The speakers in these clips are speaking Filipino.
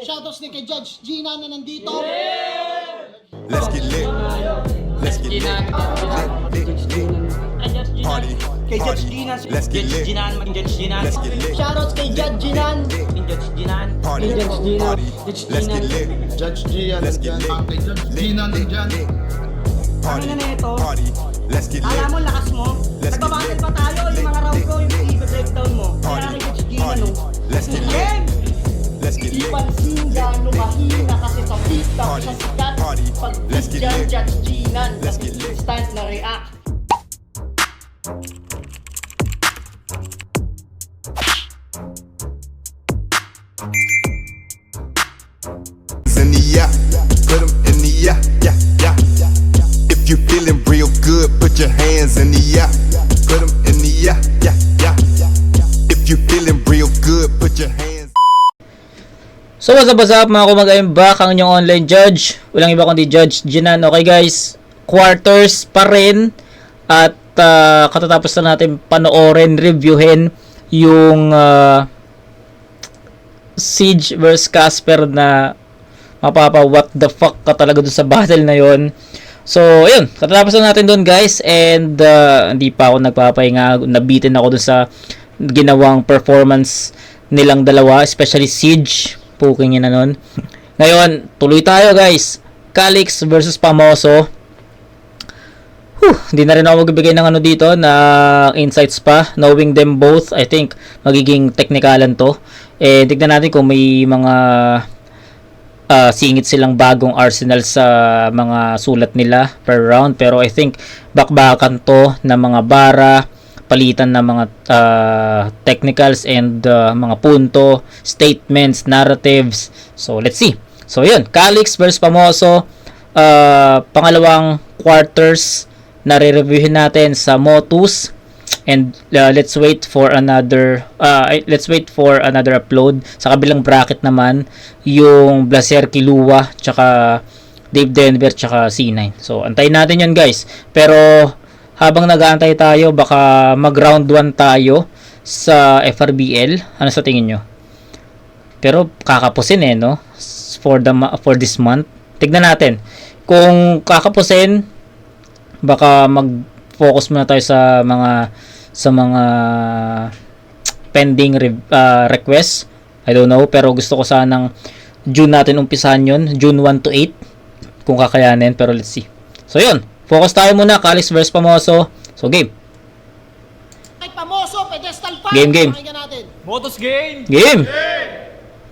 Shoutouts din kay Judge Gina na nandito. Let's get lit. Let's get lit. Party. Kay Judge Gina. Let's get lit. Let's get lit. Shoutouts kay Judge Ginan. Party. Party. Let's get lit. Judge Gian, Let's get lit. Judge Gina nandyan. Party. Ano na ito? Party. Let's get Alam lit. mo, lakas mo. Let's get Nagbabattle lit. pa tayo. Yung mga round ko, yung i-breakdown mo. Kaya Party. kay Judge Gina, Party. no? Let's get lit. Game! Let's get Di lit. pansin gano'ng mahina kasi sa TikTok Party. sa sikat. Party. Pag Let's get dyan, lit. Judge Ginan. Let's get lit. Instant na react. In the yeah, put 'em in the yeah, yeah, yeah. If you feeling real good, put your hands in the yeah. Put 'em in the yeah, yeah, yeah. If you feeling real good, put your hands. So what's up mga kumag-I'm back, ang inyong online judge. Walang iba kundi Judge Ginan. Okay guys, quarters pa rin. At katatapos na natin panoorin, reviewin yung Siege vs Casper na mapapa what the fuck ka talaga dun sa battle na yon. So ayun, katatapos na natin dun guys. And hindi pa ako nagpapahinga, nabitin ako dun sa ginawang performance nilang dalawa, especially Siege. Puking yun na nun. Ngayon, tuloy tayo guys. Calix versus Famoso. Hindi na rin ako magbibigay ng ano dito na insights pa. Knowing them both, I think magiging technikalan to. Eh, tignan natin kung may mga singit silang bagong arsenal sa mga sulat nila per round. Pero I think bakbakan to na mga bara, palitan ng mga technicals and mga punto, statements, narratives. So, let's see. So, yun. Calix versus Famoso. Pangalawang quarters na re-reviewin natin sa Motus. And let's wait for another upload. Sa kabilang bracket naman, yung Blaser Kilua, tsaka Dave Denver, tsaka C9. So, antayin natin yan guys. Pero, habang nag-aantay tayo, baka mag-round 1 tayo sa FRBL. Ano sa tingin nyo? Pero kakapusin no? For this month. Tignan natin. Kung kakapusin, baka mag-focus muna tayo sa mga pending requests. I don't know, pero gusto ko sanang June natin umpisahan yun. June 1 to 8. Kung kakayanin, pero let's see. So yun. Focus tayo muna, Calix versus Famoso. So, game. Kay Famoso, pedestal fight. Game. Pakinggan natin. Motos game! Game!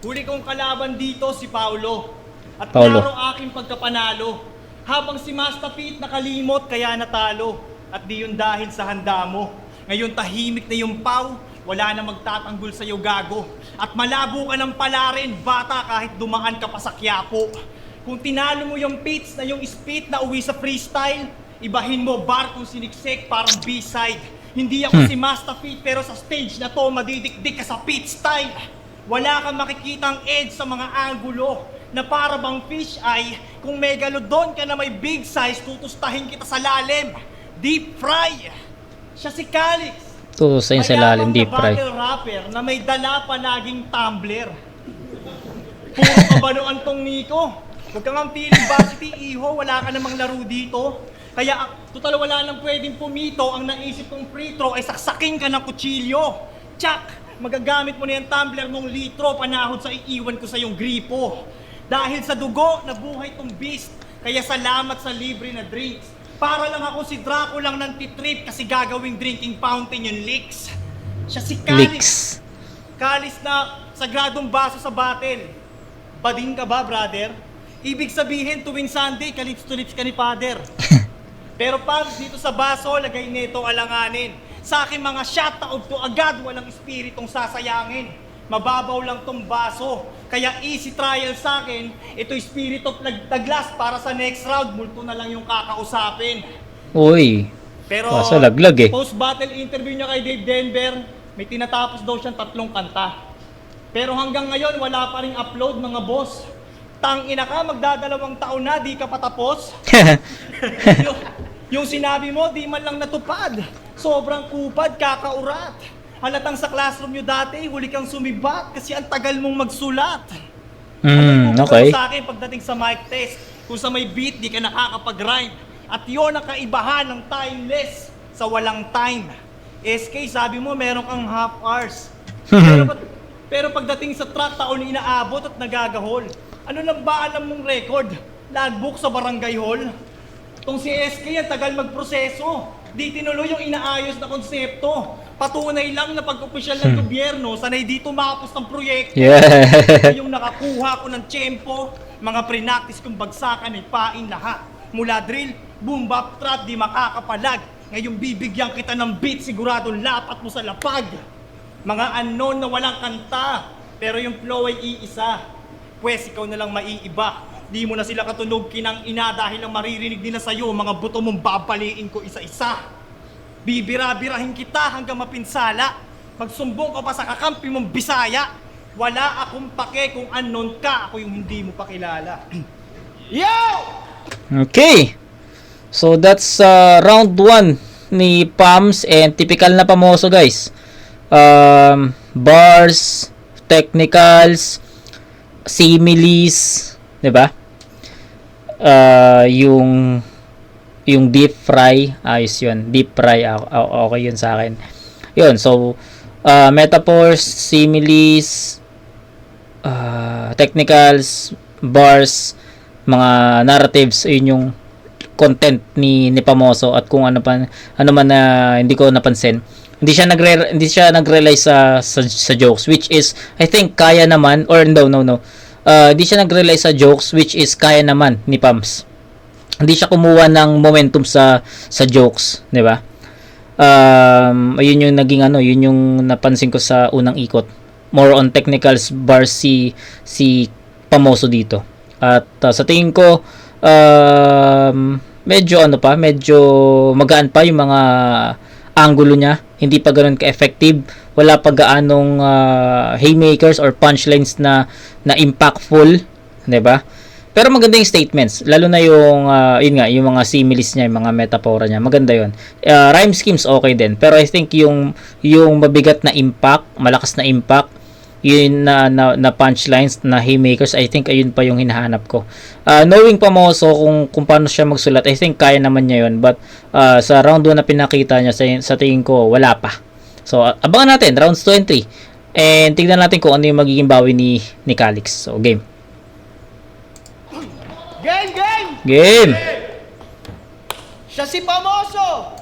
Huli kong kalaban dito si Paulo. At Paulo. klaro aking pagkapanalo. Habang si Master Pete nakalimot kaya natalo. At di yun dahil sa handa mo. Ngayon tahimik na yung Pau. Wala na magtatanggol sa'yo gago. At malabo ka ng palarin, bata kahit dumaan ka pa sa Quiapo. Kung tinalo mo yung Pits na yung spit na uwi sa freestyle, ibahin mo bar kung siniksik parang B-side. Hindi ako si Master Pete pero sa stage na to madidikdik ka sa Pit style. Wala kang makikitang edge sa mga angulo na para bang fish eye. Kung megalodon ka na may big size, tutustahin kita sa lalim. Deep fry. Siya si Calix. Tutusin sa lalim, deep fry. Mayabang na battle rapper na may dala palaging tumbler. Puro kabanoan tong Nico. Huwag kang ang feeling varsity, iho. Wala ka namang laro dito. Kaya, total wala nang pwedeng pumito. Ang naisip kong free throw ay saksakin ka ng kutsilyo. Tsak! Magagamit mo na yung tumbler mong litro. Panahod sa iiwan ko sa iyong gripo. Dahil sa dugo, nabuhay tong beast. Kaya salamat sa libre na drinks. Para lang ako si Draco lang ng titrip kasi gagawing drinking fountain yung Licks. Siya si Calix. Calix na sagradong baso sa battle. Bading ka ba, brother? Ibig sabihin, tuwing Sunday, kalips to lips ka ni Father. Pero pag dito sa baso, lagay nito alanganin. Sa akin mga shot, taob to agad, walang espiritong sasayangin. Mababaw lang tong baso. Kaya easy trial sa akin, ito spirit of the glass para sa next round, multo na lang yung kakausapin. Uy. Pero Kaso laglag post-battle interview niya kay Dave Denver, may tinatapos daw siyang 3 kanta. Pero hanggang ngayon, wala pa ring upload mga boss. Tangina ka, magdadalawang taon na, di ka patapos. yung sinabi mo, di man lang natupad. Sobrang kupad, kakaurat. Halatang sa classroom nyo dati, huli kang sumibat kasi ang tagal mong magsulat. Okay. Sa akin pagdating sa mic test, kung sa may beat di ka nakakapag-rhyme. At yon ang kaibahan ng timeless sa walang time. SK, sabi mo meron kang half hours. pero pagdating sa track, taon inaabot at nagagahol. Ano lang ba alam mong record? Logbook sa barangay hall? Tong si SK, ang tagal magproseso. Di tinuloy yung inaayos na konsepto. Patunay lang na pag-opisyal ng gobyerno, sanay di tumapos ng proyekto. Yeah. Yung nakakuha ko ng tiyempo, mga pre-practice kong bagsakan ay pain lahat. Mula drill, boom bap trap, di makakapalag. Ngayon bibigyan kita ng beat, sigurado lapat mo sa lapag. Mga unknown na walang kanta, pero yung flow ay iisa. Pwes ikaw na lang maiiba. Di mo na sila katunog kinang ina dahil ang maririnig nila sa'yo, mga buto mong babaliin ko isa-isa. Bibira-birahin kita hanggang mapinsala. Magsumbong ka pa sa kakampi mong Bisaya. Wala akong pake kung unknown ka, ako yung hindi mo pakilala. Yo! Okay. So that's round 1 ni Pams and typical na Pamoso, guys. Bars, technicals, similes, 'di ba? Yung deep fry, ayos 'yun. Deep fry, okay 'yun sa akin. 'Yun, so metaphors, similes, technicals, bars, mga narratives, yun yung content ni Pamoso. At kung ano man na hindi ko napansin, hindi siya nag-rely sa jokes, which is I think kaya naman, or no, hindi siya nag-rely sa jokes, which is kaya naman ni Pams. Hindi siya kumuha ng momentum sa jokes, 'di ba? Ayun yung naging yun yung napansin ko sa unang ikot. More on technicals, bars si Pamoso dito. At sa tingin ko medyo magaan pa yung mga angulo niya. Hindi pa ganoon ka-effective. Wala pa gaanong haymakers or punchlines na impactful, 'di ba? Pero maganda yung statements, lalo na yung yung mga similes niya, yung mga metapora niya. Maganda 'yon. Rhyme schemes okay din, pero I think yung mabigat na impact, malakas na impact, yun na punchlines, na haymakers, I think ayun pa yung hinahanap ko. Knowing Pamoso kung paano siya magsulat, I think kaya naman niya yun, but sa round 1 na pinakita niya, sa tingin ko wala pa. So abangan natin rounds 2 and 3 and tignan natin kung ano yung magiging bawi ni Calix. So game. Game. Siya si Pamoso,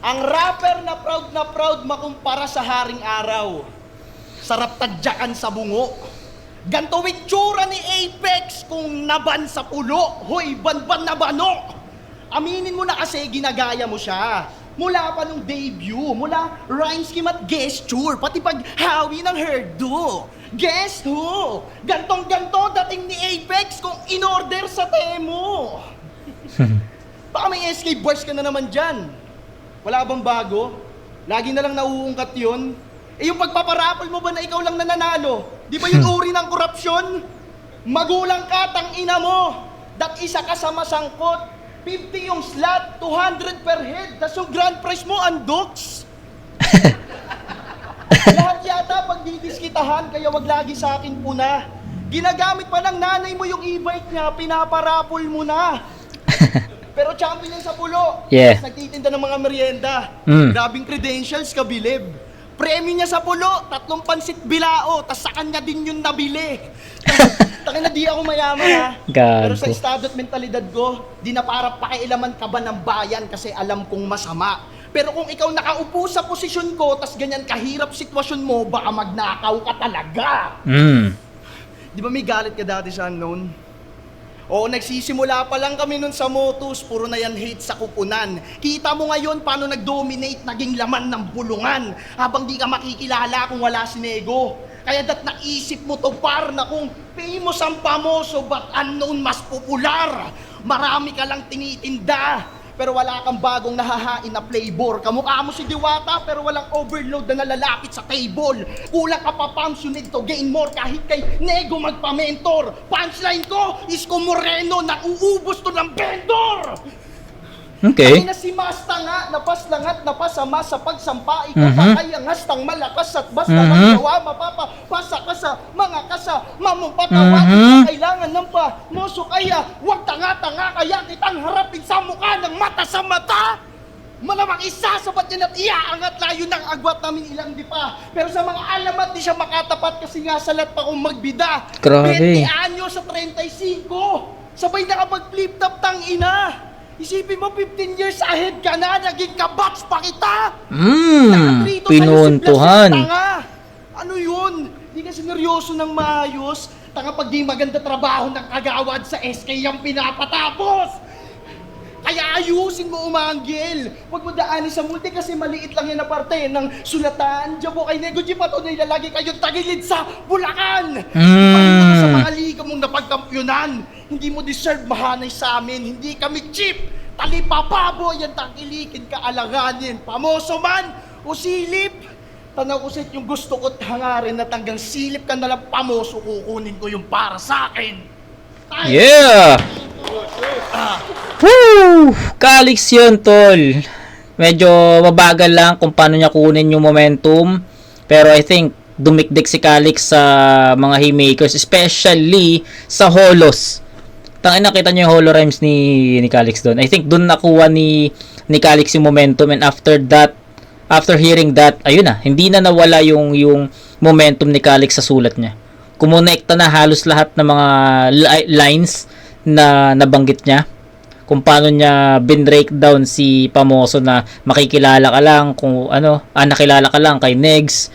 ang rapper na proud makumpara sa haring araw. Sarap tadyakan sa bungo. Ganto itsura ni Apex kung naban sa pulo. Hoy, banban na bano. Aminin mo na kasi ginagaya mo siya. Mula pa nung debut, mula rhyme scheme at gesture, pati paghawi ng herdo. Guess who? Gantong-ganto dating ni Apex kung in-order sa Temo. Baka may SK bars ka na naman dyan. Wala bang bago? Lagi na lang nauungkat yun. Yung pagpaparapol mo ba na ikaw lang nananalo? Di ba yung uri ng korupsyon? Magulang ka, tang ina mo. Dat isa ka sa masangkot. 50 yung slot, 200 per head. Tas yung grand prize mo, undocs. Lahat yata pagdidiskitahan, kaya wag lagi sa akin puna. Ginagamit pa ng nanay mo yung e-bike niya, pinaparapol mo na. Pero champion yan sa pulo. Yeah. Nagtitinda ng mga merienda. Grabing credentials, kabilib. Premyo niya sa pulo, 3 pansit bilao, tas sa kanya din yun nabili. Takin na di ako mayaman ha. Gago. Pero sa estado at mentalidad ko, di na para pakialaman ka ba ng bayan kasi alam kong masama. Pero kung ikaw nakaupo sa posisyon ko, tas ganyan kahirap sitwasyon mo, baka magnakaw ka talaga. Di ba may galit ka dati sa unknown? Oo, nagsisimula pa lang kami nun sa Motus, puro na yan hate sa kupunan. Kita mo ngayon paano nag-dominate naging laman ng bulungan, habang di ka makikilala kung wala si Nego. Kaya naisip mo to par na kung famous ang Pamoso but unknown mas popular. Marami ka lang tinitinda, pero wala kang bagong nahahain na flavor. Kamukha mo si Diwata pero walang overload na nalalapit sa table. Kulang ka pa Pams, you need to gain more kahit kay Nego magpa-mentor. Punchline ko, Isko Moreno, nang uubos to ng vendor. Okay. Ay na si Masta nga, napaslangat, napasama sa pagsampa, ikaw pa kaya ngas tang malakas at basta lang gawa, mapapapasa ka sa mga kasama mong patawanin, kailangan ng pamoso kaya, huwag tanga-tanga kaya kitang harapin sa mukha ng mata sa mata. Malamang isasabat yan at iaangat layo ng agwat namin ilang di pa. Pero sa mga alamat di siya makatapat kasi nga salat pa kong magbida. Grabe. 20 anyo sa 35. Sabay nakapag-flip top tang ina. Isipin mo 15 years ahead ka na, naging kabats pa kita. Nakatrito sa'yo si Pinuntuhan. Blas, tanga. Ano yun? Di ka sineryoso ng maayos. Tanga pag di maganda trabaho ng kagawad sa SK yung pinapatapos. Kaya ayusin mo umanggil. Huwag mo daanin sa multi kasi maliit lang yan na parte ng sulatan. Diyan po kay Nego G Pato na ilalagay kayong tagilid sa Bulacan. Ipakita mo sa mga liga mong napagkampyonan. Hindi mo deserve mahanay sa amin. Hindi kami cheap. Talipapabo yan tangkilikin ka alanganin. Pamoso man o silip. Tanaw ko sa yung gusto ko't hangarin na tanggang silip ka nalang pamoso kukunin ko yung para sa akin. Tayo. Yeah! Woo! Calix yun, tol. Medyo mabagal lang kung paano niya kunin yung momentum. Pero I think dumikdik si Calix sa mga haymakers, especially sa holos. Tangina, nakita niyo yung holo rhymes ni Calix doon. I think doon nakuha ni Calix yung momentum, and after that, after hearing that, ayun na, hindi na nawala yung momentum ni Calix sa sulat niya. Kumonekta na halos lahat ng mga lines na nabanggit niya. Kung paano niya bin-breakdown si Pamoso na makikilala ka lang kung ano, nakilala ka lang kay Negs,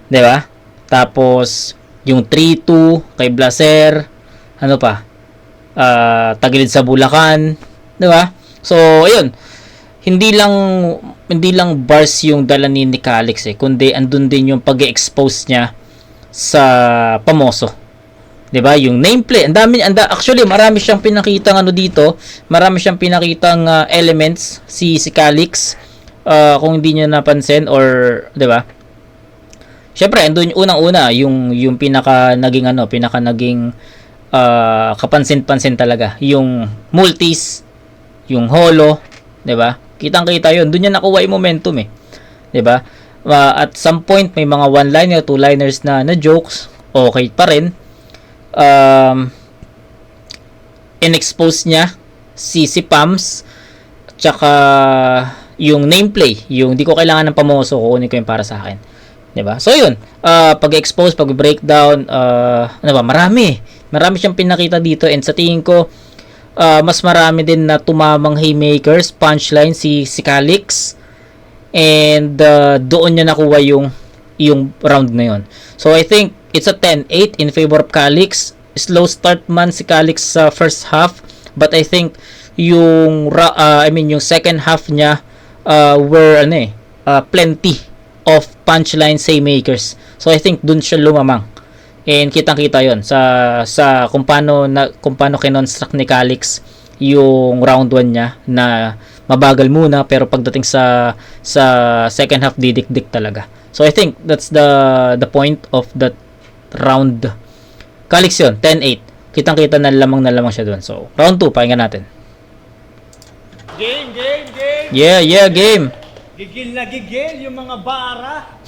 'di ba? Tapos yung 3-2 kay Blaser, ano pa? Tagilid sa Bulacan, 'di ba? So, ayun. Hindi lang bars yung dala ni Calix kundi andun din yung pag-expose niya sa Pamoso. 'Di ba? Yung nameplate, actually marami siyang pinakitang ano dito, marami siyang pinakitang elements si Calix, kung hindi niyo napansin or 'di ba? Syempre, andun unang-una yung pinaka naging kapansin-pansin talaga, yung multis, yung holo, 'di ba? Kitang-kita 'yun. Doon niya nakuha yung momentum 'di ba? At some point may mga one-liner, two-liners na jokes, okay pa rin. In-expose niya si Pams, tsaka yung nameplay, yung di ko kailangan ng Pamoso, kukunin ko yung para sa akin, 'di ba? So yun, pag-expose, pag-breakdown, ano ba, marami siyang pinakita dito, and sa tingin ko mas marami din na tumamang haymakers, punchline si Calix, and doon niya nakuha yung round na yun. So I think it's a 10-8 in favor of Calix. Slow start man si Calix sa first half, but I think yung second half niya were plenty of punchline haymakers. So I think dun siya lumamang. And kitang-kita 'yon sa kung paano kinonstruct ni Calix yung round 1 niya, na mabagal muna pero pagdating sa second half didikdik talaga. So I think that's the point of that round. Calix yun, 10-8. Kitang-kita na lamang siya doon. So round 2, pakinggan natin. Game! Yeah, game. Gigil na gigil yung mga bara.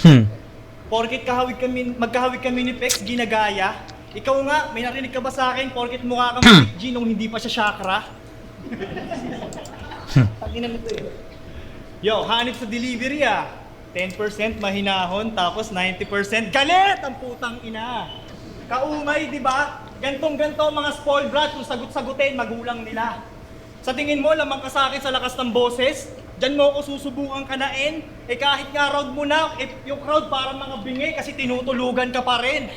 Porkit magkahawig kami ni Pex, ginagaya. Ikaw nga, may narinig ka ba sa akin? Porkit mukha kang Big G nung hindi pa siya chakra. Tanginan nito Yo, hanip sa delivery 10% mahinahon, tapos 90% galit ang putang ina. Kaumay, di ba? Gantong-ganto mga spoiled brat, kung sagot-sagutin, magulang nila. Sa tingin mo, lamang ka sa akin sa lakas ng boses? Diyan mo ako susubukan kanain? Kahit nga round mo na, yung crowd parang mga bingi kasi tinutulugan ka pa rin.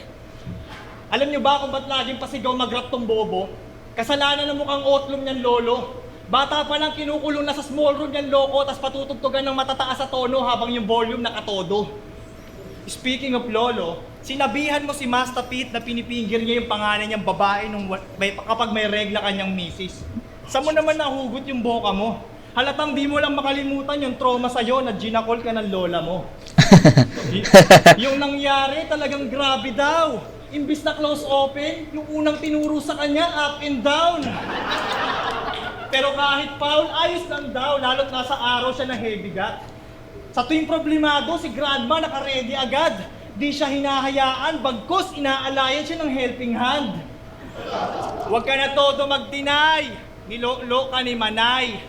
Alam nyo ba kung ba't laging pasigaw mag-rap tong bobo? Kasalanan ng mukhang otlum niyang lolo. Bata pa lang kinukulong na sa small room niyang loko, tas patutugtugan ng matataas sa tono habang yung volume nakatodo. Speaking of lolo, sinabihan mo si Master Pete na pinipingir niya yung pangalan niyang babae kapag may regla kanyang misis. Saan mo naman nahugot yung boka mo? Halatang di mo lang makalimutan yung trauma sa'yo na ginakol ka ng lola mo. Yung nangyari talagang grabe daw. Imbis na close open, yung unang tinuro sa kanya up and down. Pero kahit foul, ayos lang daw, lalo't nasa araw siya na heavy gut. Sa tuwing problemado, si Grandma naka-ready agad. Di siya hinahayaan, bagkus inaalayan siya ng helping hand. Huwag ka na todo magtinay, nilolo ka ni Manay.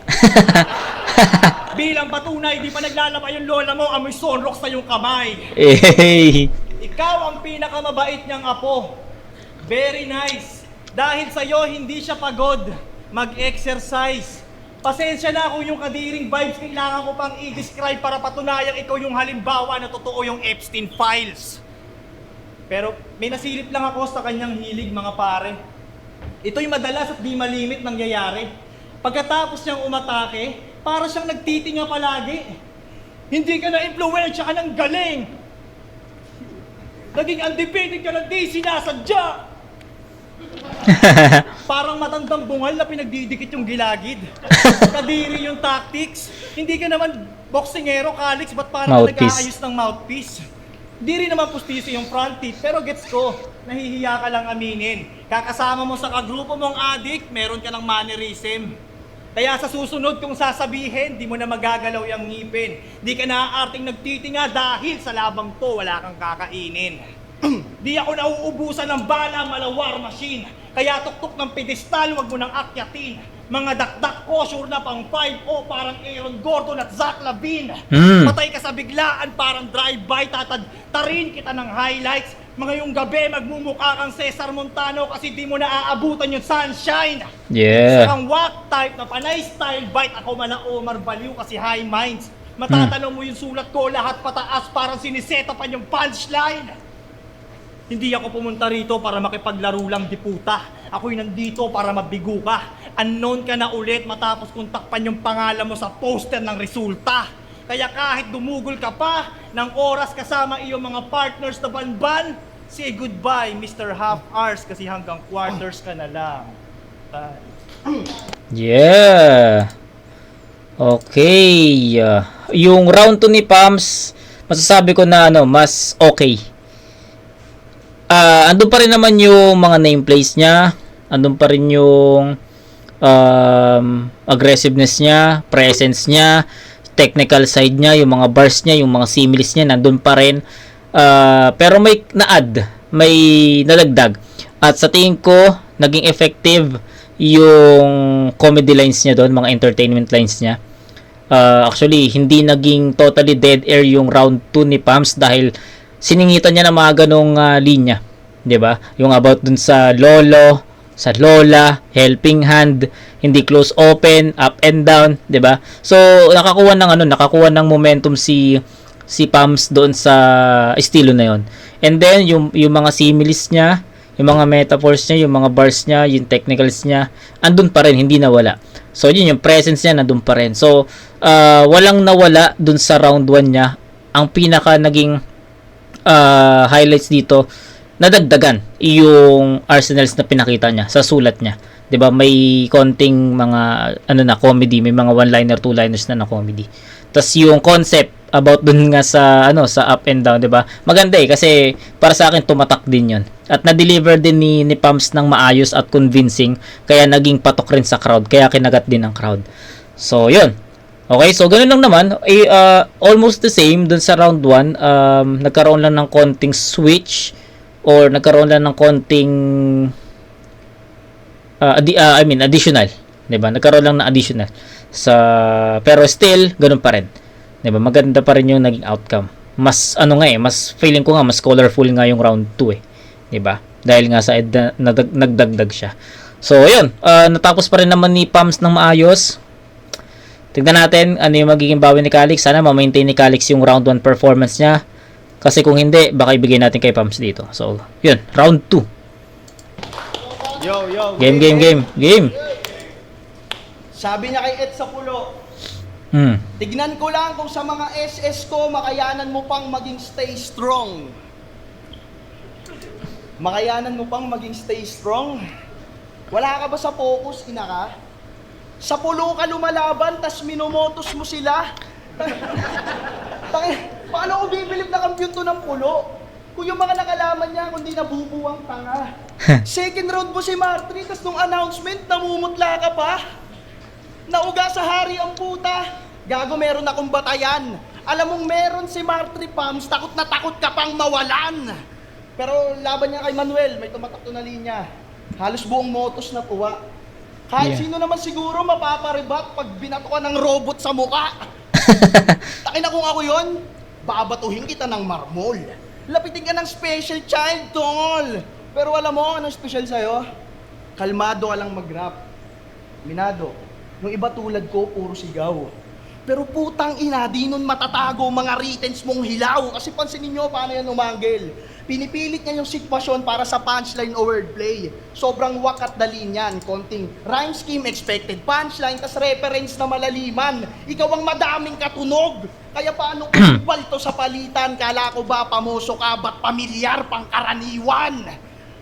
Bilang patunay, di pa naglalaba yung lola mo, amoy sunrock sa yung kamay. Eh, Ikaw ang pinakamabait niyang apo. Very nice. Dahil sa'yo, hindi siya pagod mag-exercise. Pasensya na kung yung kadiring vibes kailangan ko pang i-describe para patunayang ikaw yung halimbawa na totoo yung Epstein Files. Pero may nasilip lang ako sa kanyang hilig, mga pare. Ito'y madalas at di malimit nangyayari. Pagkatapos niyang umatake, para siyang nagtitinga palagi. Hindi ka na-influensya ka ng galing. Naging undefeated ka na di sinasadya. Parang matandang bungal na pinagdidikit yung gilagid. Kadiri yung tactics. Hindi ka naman boksingero, Calix, ba't parang Mouthpiece. nag-aayos ng mouthpiece? Di rin naman pustiso yung front teeth, pero gets ko, nahihiya ka lang aminin. Kakasama mo sa kagrupo mong addict, meron ka ng mannerism. Kaya sa susunod kung sasabihin, di mo na magagalaw yung ngipin. Di ka naaarting nagtitinga dahil sa labang to wala kang kakainin. Di ako nauubusan ng bala, malawar machine. Kaya tuktok ng pedestal, wag mo nang akyatin. Mga dakdak ko, sure na pang 5-0, parang Aaron Gordon at Zach Lavine. Patay ka sa biglaan, parang drive-by, tarin kita ng highlights. Mga yung gabi, magmumukha kang Cesar Montano kasi di mo na aabutan yung sunshine. yeah. Sa kang walk type na panay style, bite ako mala Omar Baliw kasi high minds. Matatanong mo yung sulat ko, lahat pataas, parang siniseta pa yung punchline. Hindi ako pumunta rito para makipaglaro lang di puta. Ako'y nandito para mabigo ka. Unknown ka na ulit matapos kung takpan yung pangalan mo sa poster ng resulta. Kaya kahit dumugol ka pa ng oras kasama iyong mga partners na banban, say goodbye Mr. Half Hours kasi hanggang quarters ka na lang. Yeah. Okay. Yung round 2 ni Pams, masasabi ko na mas okay. Andun pa rin naman yung mga nameplates niya. Andun pa rin yung aggressiveness niya, presence niya, technical side niya, yung mga bars niya, yung mga similes niya, nandun pa rin. Pero may na-add, may nalagdag. At sa tingin ko, naging effective yung comedy lines niya doon, mga entertainment lines niya. Actually, hindi naging totally dead air yung round 2 ni Pams dahil siningitan niya ng mga ganong linya, 'di ba? Yung about dun sa lolo, sa lola, helping hand, hindi close open, up and down, 'di ba? So nakakuha ng momentum si Pams doon sa estilo na 'yon. And then yung mga similes niya, yung mga metaphors niya, yung mga bars niya, yung technicals niya, andun pa rin, hindi nawala. So yun, yung presence niya nandun pa rin. So walang nawala dun sa round 1 niya. Ang pinaka naging highlights dito, nadagdagan yung arsenals na pinakita niya sa sulat niya. 'Di ba? May konting mga comedy, may mga one-liner, two-liners na comedy. Tas yung concept about dun nga sa up and down, 'di ba? Maganda kasi para sa akin tumatak din 'yon. At na-deliver din ni Pams ng maayos at convincing, kaya naging patok rin sa crowd, kaya kinagat din ng crowd. So, 'yun. Okay, so ganun lang naman. Almost the same dun sa round 1. Nagkaroon lang ng konting switch or nagkaroon lang ng konting additional, 'di ba? Nagkaroon lang ng additional pero still ganun pa rin. 'Di ba? Maganda pa rin yung naging outcome. Mas mas feeling ko nga mas colorful nga yung round 2 'di ba? Dahil nga sa nagdagdag siya. So, ayun, natapos pa rin naman ni Pams ng maayos. Tignan natin ano yung magiging bawi ni Calix. Sana ma-maintain ni Calix yung round 1 performance niya. Kasi kung hindi, baka ibigay natin kay Pams dito. So, yun. Round 2. Yo. Game. Sabi niya kay Ed sa pulo, tignan ko lang kung sa mga SS ko, makayanan mo pang maging stay strong. Makayanan mo pang maging stay strong? Wala ka ba sa focus, ina ka? Sa pulo ka lumalaban, tas minomotos mo sila. Paano ko bibilib na kampiyon to ng pulo? Kung yung mga nakalaman niya, kundi nabubuwang tanga. Second round mo si Martri, tas nung announcement, namumutla ka pa. Nauga sa hari ang puta. Gago, meron akong batayan. Alam mong meron si Martri Pams, takot na takot ka pang mawalan. Pero laban niya kay Manuel, may tumatakto na linya. Halos buong motos na puwa. Kahit sino naman siguro mapaparibat pag binato ka ng robot sa muka. Takin na kung ako yon, babatuhin kita ng marmol. Lapitin ka ng special child, tol. Pero alam mo, anong special sa'yo? Kalmado ka lang mag-rap. Minado, yung iba tulad ko, puro sigaw. Pero putang ina, di nun matatago mga writtens mong hilaw. Kasi pansinin nyo paano yan umanggil. Pinipilit niya yung sitwasyon para sa punchline o wordplay. Sobrang wakat dali niyan. Konting rhyme scheme, expected punchline, tas reference na malaliman. Ikaw ang madaming katunog. Kaya paano kupal to sa palitan? Kala ko ba pamoso ka, ba't pamilyar pang karaniwan?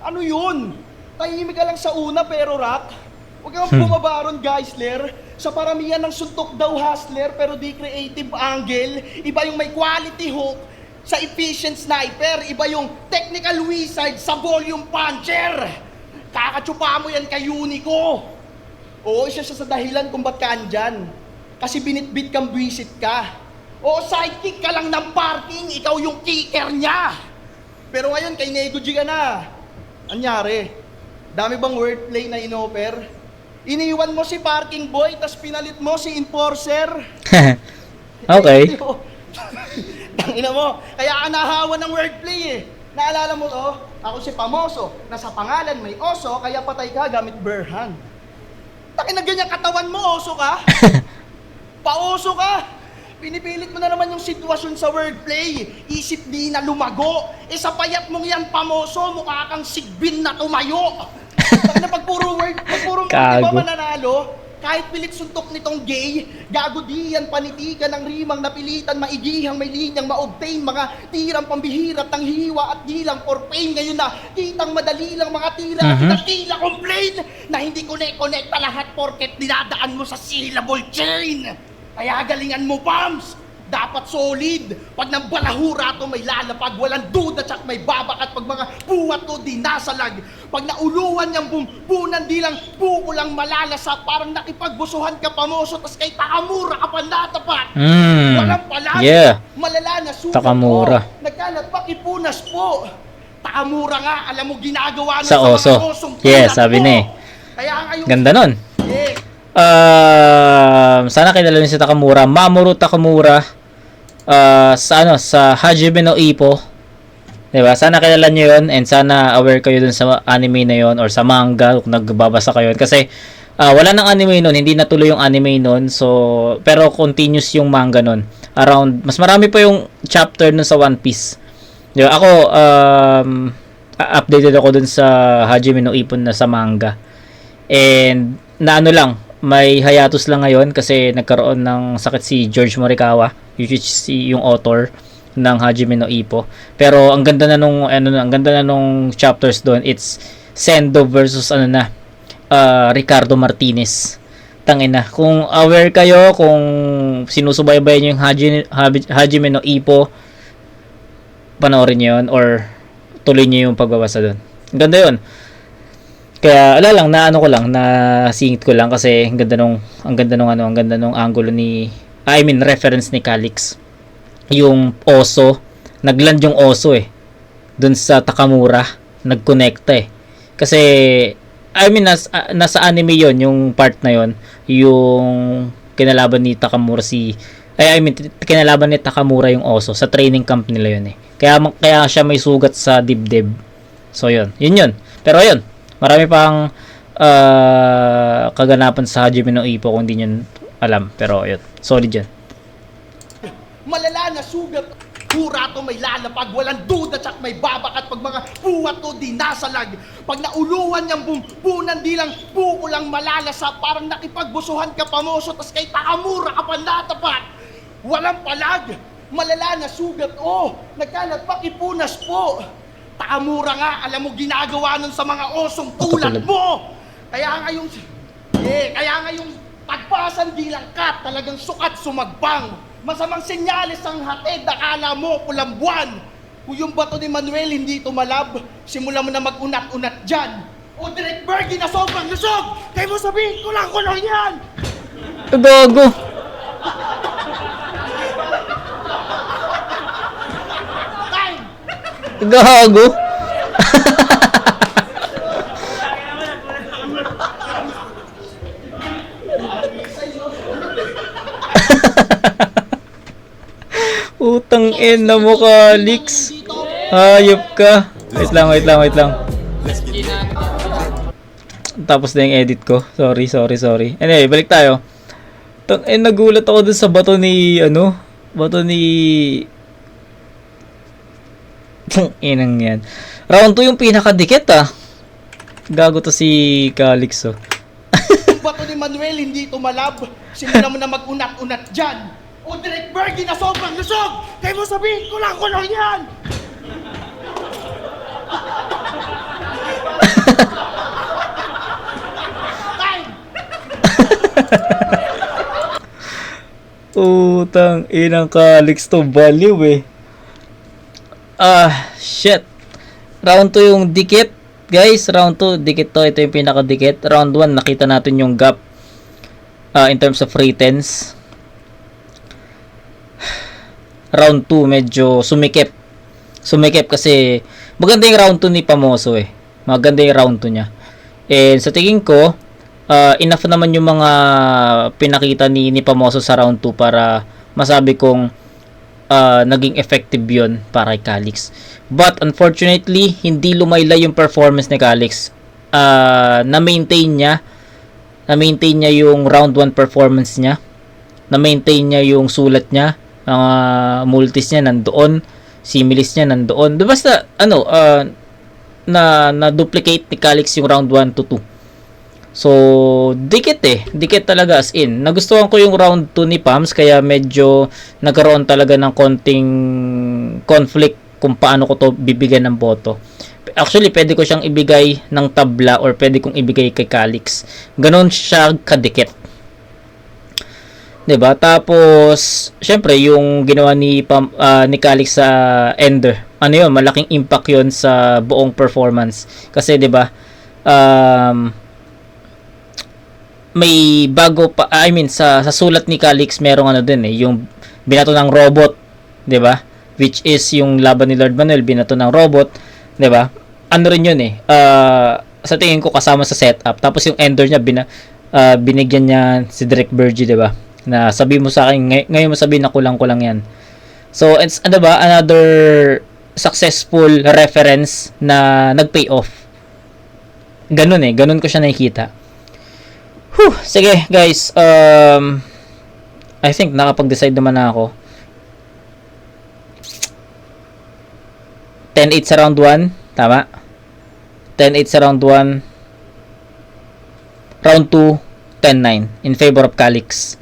Ano yun? Tahimik ka lang sa una pero rock. Huwag kang bumabaron, Geisler. Sa paramihan ng suntok daw hustler pero di creative angle. Iba yung may quality hook sa efficient sniper. Iba yung technical wizard sa volume puncher. Kakatsupa mo yan kay Unico. Oo, isa siya sa dahilan kung ba't ka andyan. Kasi binitbit kang buwisit ka. Oo, sidekick ka lang ng parking. Ikaw yung kicker niya. Pero ngayon, kay Nego G ka na. Anyari? Dami bang wordplay na inoffer? Iniwan mo si parking boy, tas pinalit mo si enforcer. Okay. Tangina mo, kaya ka nahawa ng wordplay eh. Naalala mo to? Ako si Pamoso, na sa pangalan may oso, kaya patay ka gamit berhan. Tangina ganyan katawan mo, oso ka? Paoso ka? Pinipilit mo na naman yung sitwasyon sa wordplay. Isip di na lumago. E sa payat mong yan, Pamoso, mukha kang sigbin na tumayo. Na pag puro word, pag puro di ba mananalo? Kahit pilit suntok nitong gay, gago di yan panitikan ng rimang napilitan, maigihang may linyang ma-obtain, mga tirang pambihirap ng hiwa at gilang for fame. Ngayon na, kitang madali lang mga tira at nakila complain na hindi connect-connecta lahat porket dinadaan mo sa syllable chain. Kaya galingan mo, Pams! Dapat solid. Pag nang balahura to may lalapag, walang duda tsak may babakat. Pag mga buwat to di nasalag. Pag nauluhan niyang bumbunan di lang buko lang malalasa. Parang nakipagbusuhan ka Pamoso tas kay Takamura ka pa natapat. Walang palag. Yeah. Malala na sugat Takamura. mo. Nagkalat pakipunas po. Takamura nga, alam mo ginagawa nun Sa oso. mga osong Yeah, tulad sabi mo. na eh. Kaya ngayong Ganda nun. Sana kilala niyo si Takamura. Mamoru Takamura. Sa Hajime no Ippo. 'Di ba? Sana kilala niyo 'yon and sana aware kayo dun sa anime na 'yon or sa manga kung nagbabasa kayo kasi wala nang anime noon, hindi natuloy yung anime noon. So, pero continuous yung manga noon. Around mas marami pa yung chapter nun sa One Piece. 'Di ba? Ako updated ako dun sa Hajime no Ippo na sa manga. And na ano lang, may hiatus lang ngayon kasi nagkaroon ng sakit si George Morikawa, which is yung author ng Hajime no Ippo. Pero ang ganda na nung chapters doon. It's Sendo versus Ricardo Martinez. Tangina, kung aware kayo, kung sinusubaybayan niyo yung Hajime no Ippo, panoorin niyo 'yon or tuloy niyo yung pagbabasa doon. Ang ganda 'yon. Kaya na singit ko lang kasi ang ganda nung angulo ni reference ni Calix. Yung oso, nagland yung oso dun sa Takamura, nagkonekta Kasi nasa anime yon yung part na yon, yung kinalaban ni Takamura kinalaban ni Takamura yung oso sa training camp nila yon Kaya siya may sugat sa dibdib. So yun. Pero yun, marami pang kaganapan sa Hajime no Ippo kung hindi nyo alam. Pero yun, solid yan. Malala na sugat, hura to may lalapag, walang duda tsak may babakat. Pag mga buwat to di nasalag. Pag nauluhan niyang bumbunan di lang buko lang malalasa. Parang nakipagbusuhan ka Pamoso tas kay Takamura ka pa natapat. Walang palag, malala na sugat, nagkalat pakipunas po. Takamura nga, alam mo ginagawa nun sa mga osong tulad mo. Kaya ngayong pagpasan di lang ka, talagang sukat sumagbang. Masamang senyales ang hatid, akala mo pulang buwan. Kung yung bato ni Manuel hindi tumalab, simula mo na mag-unat-unat dyan. O Direk Bergie na sobrang lusog, kaya mo sabihin ko lang yan. Gago. Gago. Utang ina mo, Calix. Hayop ka. Wait lang. Tapos na yung edit ko. Sorry. Anyway, balik tayo. Nagulat ako dun sa bato ni, bato ni... Inang yan. Round 2 yung pinakadikit, Gago to si Calix, Bato ni Manuel hindi tumalab. Simula mo na mag-unat-unat dyan. O Derek Bergie na sobrang lusog! Kaya mo sabihin, kulang-kulang yan! Time! Utang inang Calix to value shit. Round 2 yung dikit. Guys, round 2, dikit to. Ito yung pinakadikit. Round 1, nakita natin yung gap in terms of returns. Round 2, medyo sumikip. Sumikip kasi maganda yung round 2 ni Pamoso Maganda yung round 2 niya. And sa tingin ko, enough naman yung mga pinakita ni Pamoso sa round 2 para masabi kong naging effective yun para kay Calix. But unfortunately, hindi lumaylay yung performance ni Calix. Na-maintain niya yung round 1 performance niya. Na-maintain niya yung sulat niya. Multis niya nandoon. Similis niya nandoon. Basta, na-duplicate ni Calix yung round 1 to 2. So, dikit Dikit talaga as in. Nagustuhan ko yung round 2 ni Pams kaya medyo nagkaroon talaga ng konting conflict kung paano ko to bibigyan ng boto. Actually, pwede ko siyang ibigay ng tabla or pwede kong ibigay kay Calix. Ganon siya kadikit. 'Di ba? Tapos, syempre, yung ginawa ni Calix sa Ender. Yun, malaking impact 'yon sa buong performance. Kasi 'di ba? May bago pa, sa sulat ni Calix merong yung binato ng robot, 'di ba? Which is yung laban ni Lord Manuel, binato ng robot, 'di ba? Rin yun sa tingin ko kasama sa setup. Tapos yung ender niya binigyan niya si Derek Bergie, 'di ba? Na sabi mo sa akin ngayon mo sabihin na kulang-kulang 'yan. So it's another successful reference na nag-pay off. Ganun ko siya nakikita. Sige guys, I think nakapag-decide naman na ako. 10-8 sa round 1, tama? 10-8 sa round 1. Round 2, 10-9 in favor of Calix.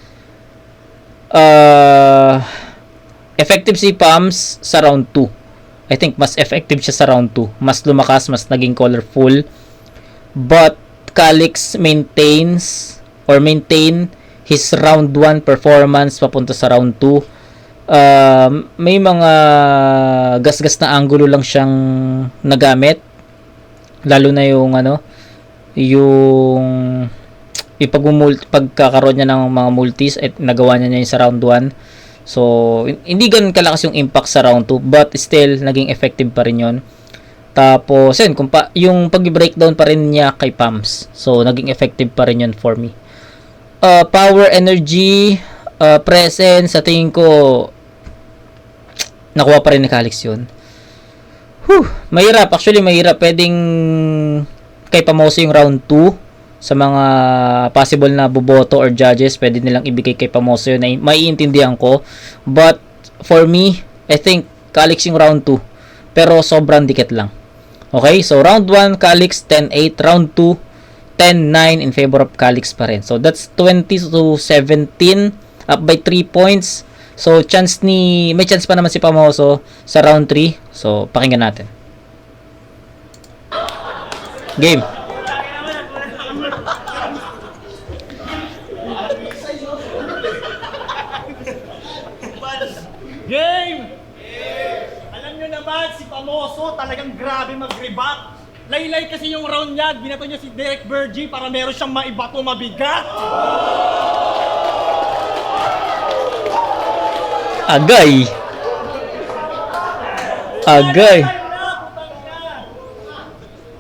Effective si Pams sa round 2. I think mas effective siya sa round 2. Mas lumakas, mas naging colorful. But Calix maintain his round 1 performance papunta sa round 2. May mga gasgas na angulo lang siyang nagamit, lalo na yung yung pagkakaroon niya ng mga multis at nagawa niya yung sa round 1. So hindi ganun kalakas yung impact sa round 2, but still naging effective pa rin yon. Tapos, yung pag-breakdown pa rin niya kay Pams. So, naging effective pa rin yun for me. Power, energy, presence, sa tingin ko, nakuha pa rin ni Calix yun. Mahirap. Actually, mahirap. Pwedeng kay Pamoso yung round 2. Sa mga possible na boboto or judges, pwede nilang ibigay kay Pamoso yun. Maiintindihan ko. But, for me, I think Calix yung round 2. Pero, sobrang dikit lang. Okay, so round 1, Calix 10-8. Round 2, 10-9 in favor of Calix pa rin. So, that's 20-17. Up by 3 points. So, may chance pa naman si Pamoso sa round 3. So, pakinggan natin. Game. Game! Alam nyo naman, si Pamoso talagang grabe mag-rebut. Laylay kasi yung round niya, binato niya si Derek Bergie para meron siyang maibato mabigat. Agay. Agay.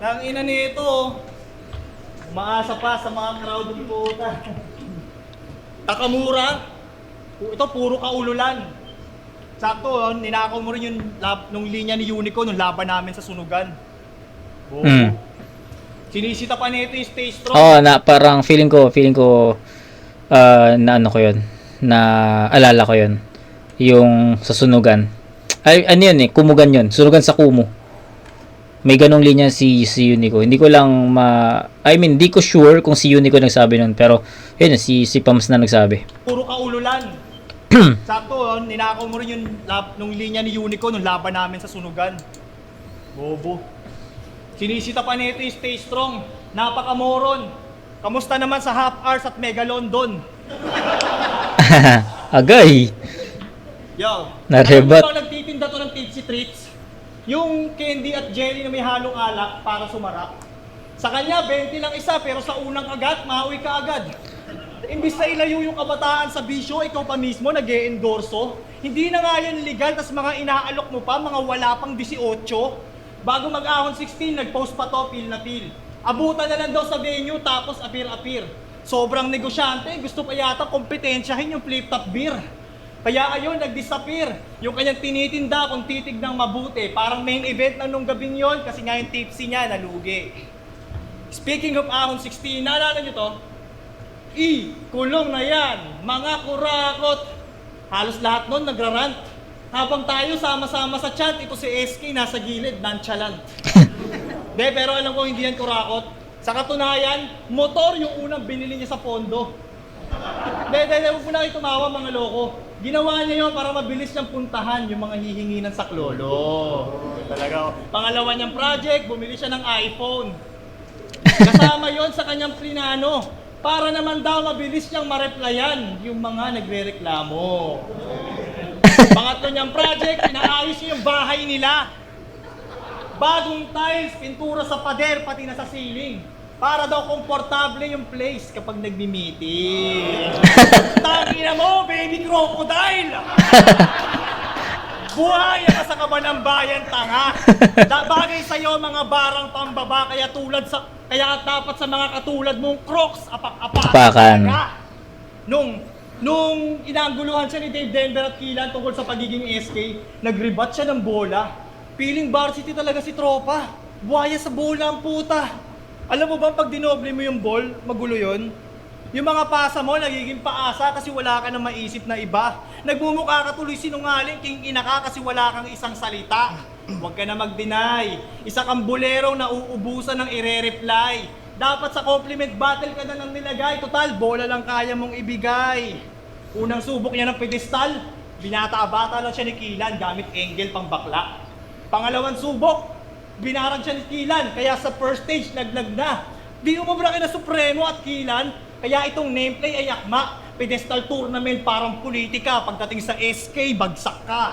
Nang ina nito, umaasa pa sa mga crowd ng puta. Takamura, ito puro kaululan. Sakto, ninakaw mo rin yung nung linya ni Unico nung laban namin sa sunugan. Oh. Sinisita pa nito yung Stay Strong. Oo, na parang feeling ko na ano ko 'yun. Na alala ko 'yun. Yung sa sunugan. Ay ano 'yun Kumugan 'yun. Sunugan sa Kumu. May ganong linya si Unico. Hindi ko lang hindi ko sure kung si Unico nagsabi nun, pero yun si Pams na nagsabi. Puro kaululan. Sakto, ninakaw mo rin yung nung linya ni Unico nung laban namin sa sunugan. Bobo. Sinisita pa nito yung Stay Strong. Napakamoron. Kamusta naman sa Half Hours at Mega London? Agay. Yo. Narebat. Alam mo bang nagtitinda to ng Tipsy Treats? Yung candy at jelly na may halong alak para sumarap. Sa kanya, 20 lang isa, pero sa unang agat, mahawi ka agad. Imbis na ilayo yung kabataan sa bisyo, ikaw pa mismo nag-e-endorso. Hindi na nga yan legal, tas mga inaalok mo pa, mga wala pang 18. Bago mag-ahon 16, nag-post pa to, pil na pil. Abutan na lang daw sa venue, tapos appear. Sobrang negosyante, gusto pa yata kompetensyahin yung flip-top beer. Kaya ayun, nag-disappear. Yung kanyang tinitinda kung titignan mabuti. Parang main event na nung gabing yon kasi nga yung tipsy niya nalugi. Speaking of ahon 16, naalala nyo to? Kulong na yan, mga kurakot. Halos lahat nun nagrarant. Habang tayo sama-sama sa chant, ito si SK nasa gilid, nonchalant. De, pero alam ko hindi yan kurakot. Sa katunayan, motor yung unang binili niya sa pondo. De, huwag mo na kayo tumawa mga loko. Ginawa niya yun para mabilis niyang puntahan yung mga hihingi ng saklolo. Talaga. Pangalawa niyang project, bumili siya ng iPhone. Kasama yon sa kanyang plinano para naman daw mabilis niyang ma-replyan yung mga nagre-reklamo. Pangatlo niyang project, inaayos niya yung bahay nila. Bagong tiles, pintura sa pader, pati na sa ceiling. Para daw komportable yung place kapag nagmi-meeting. Tangina mo, baby crocodile! Buhaya ka sa kaban ng bayan, tanga! Bagay sa'yo mga barang pambaba, kaya dapat sa mga katulad mong crocs, apak-apakan. Nung inaangguluhan siya ni Dave Denver at Kilan tungkol sa pagiging SK, nagribat siya ng bola. Feeling varsity talaga si tropa. Buhaya sa bola ang puta. Alam mo ba pag dinoble mo yung ball, magulo yun? Yung mga pasa mo nagiging paasa kasi wala ka na maisip na iba. Nagmumukha ka tuloy sinungaling king ina ka kasi wala kang isang salita. Huwag ka na mag-deny. Isa kang bulerong na uubusan ng ire-reply. Dapat sa compliment battle ka na ng nilagay. Total, bola lang kaya mong ibigay. Unang subok niya ng pedestal, binata-bata lang siya ni Kilan gamit angle pang bakla. Pangalawang subok, binarag siya ni Kilan, kaya sa first stage naglag na. Di umubra ka na Supremo at Kilan, kaya itong nameplay ay akma. Pedestal tournament parang politika, pagdating sa SK, bagsak ka.